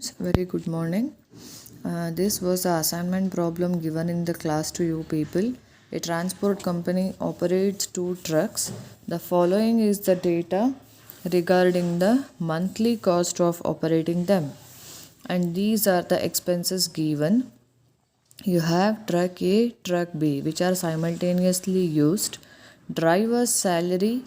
students, very good morning. This was the assignment problem given in the class to you people. A transport company operates two trucks. The following is the data regarding the monthly cost of operating them, and these are the expenses given. You have truck A, truck B, which are simultaneously used. Driver's salary,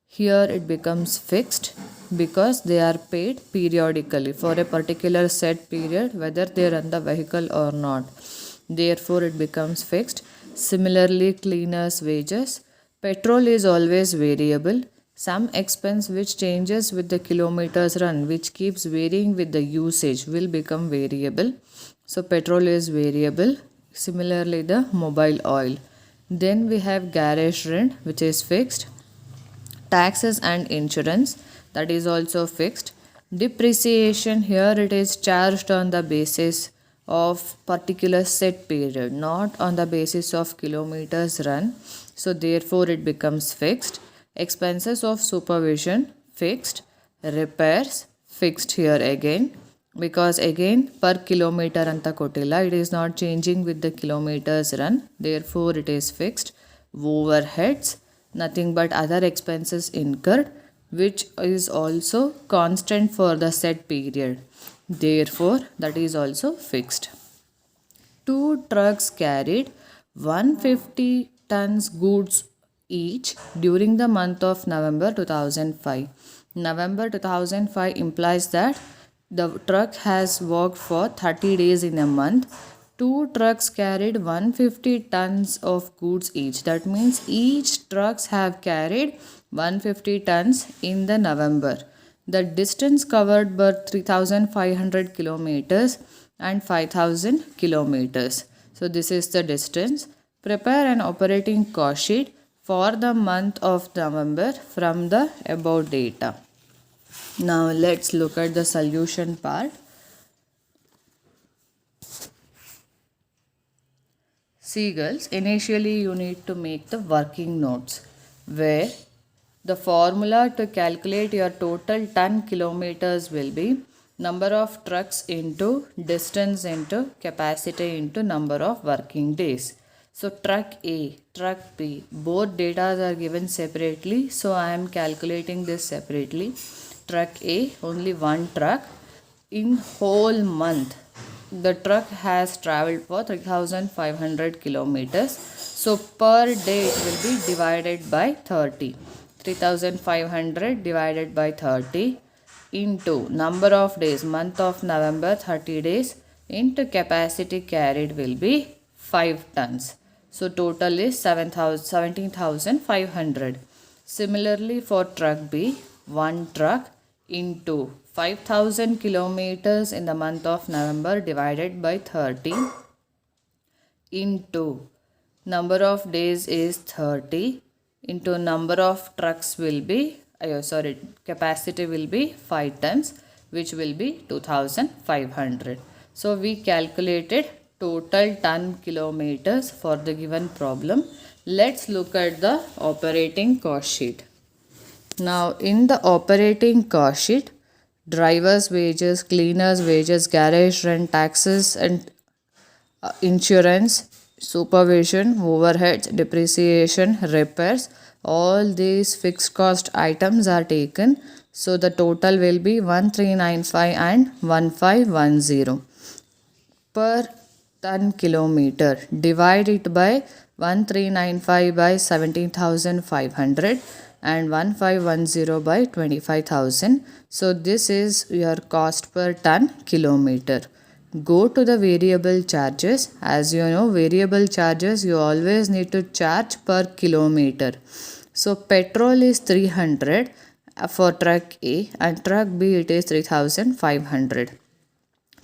here it becomes fixed because they are paid periodically for a particular set period whether they run the vehicle or not. Therefore, it becomes fixed. Similarly, cleaners' wages. Petrol is always variable. Some expense which changes with the kilometers run, which keeps varying with the usage, will become variable. So, petrol is variable. Similarly, the mobile oil. Then we have garage rent, which is fixed. Taxes and insurance, that is also fixed. Depreciation, here it is charged on the basis of particular set period, not on the basis of kilometers run. So therefore it becomes fixed. Expenses of supervision, fixed. Repairs, fixed here again, because again per kilometer anta kotilla, it is not changing with the kilometers run, therefore it is fixed. Overheads, nothing but other expenses incurred, which is also constant for the set period, therefore that is also fixed. Two trucks carried 150 tons goods each during the month of November 2005. November 2005 implies that the truck has worked for 30 days in a month. Two trucks carried 150 tons of goods each. That means each trucks have carried 150 tons in the November. The distance covered were 3,500 kilometers and 5,000 kilometers. So this is the distance. Prepare an operating cost sheet for the month of November from the above data. Now let's look at the solution part. See girls, initially you need to make the working notes where the formula to calculate your total ton kilometers will be number of trucks into distance into capacity into number of working days. So truck A, truck B, both data are given separately. So I am calculating this separately. Truck A, only one truck. In whole month, the truck has traveled for 3,500 kilometers. So per day it will be divided by 30. 3,500 divided by 30 into number of days, month of November 30 days, into capacity carried will be 5 tons. So total is 17,500. Similarly for truck B, one truck into 5,000 kilometers in the month of November divided by 30 into number of days is 30 into number of trucks will be, capacity will be 5 tons, which will be 2,500. So we calculated total ton kilometers for the given problem. Let's look at the operating cost sheet. Now in the operating cost sheet, driver's wages, cleaner's wages, garage rent, taxes and insurance, supervision, overheads, depreciation, repairs, all these fixed cost items are taken. So the total will be 1395 and 1510 per ton kilometer. Divide it by 1395 by 17,500 and 1510 by 25,000. So this is your cost per ton kilometer. Go to the variable charges. As you know, variable charges you always need to charge per kilometer. So petrol is 300 for truck A and truck B it is 3,500.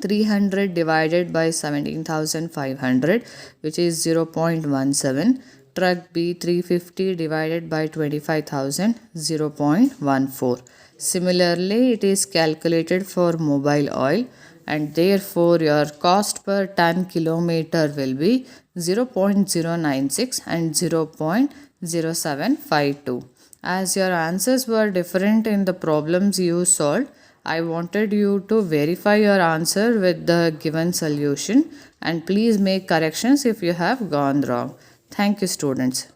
300 divided by 17,500, which is 0.17. Truck B 350 divided by 25,000, 0.14. Similarly, it is calculated for mobile oil, and therefore your cost per ton kilometer will be 0.096 and 0.0752. As your answers were different in the problems you solved, I wanted you to verify your answer with the given solution and please make corrections if you have gone wrong. Thank you, students.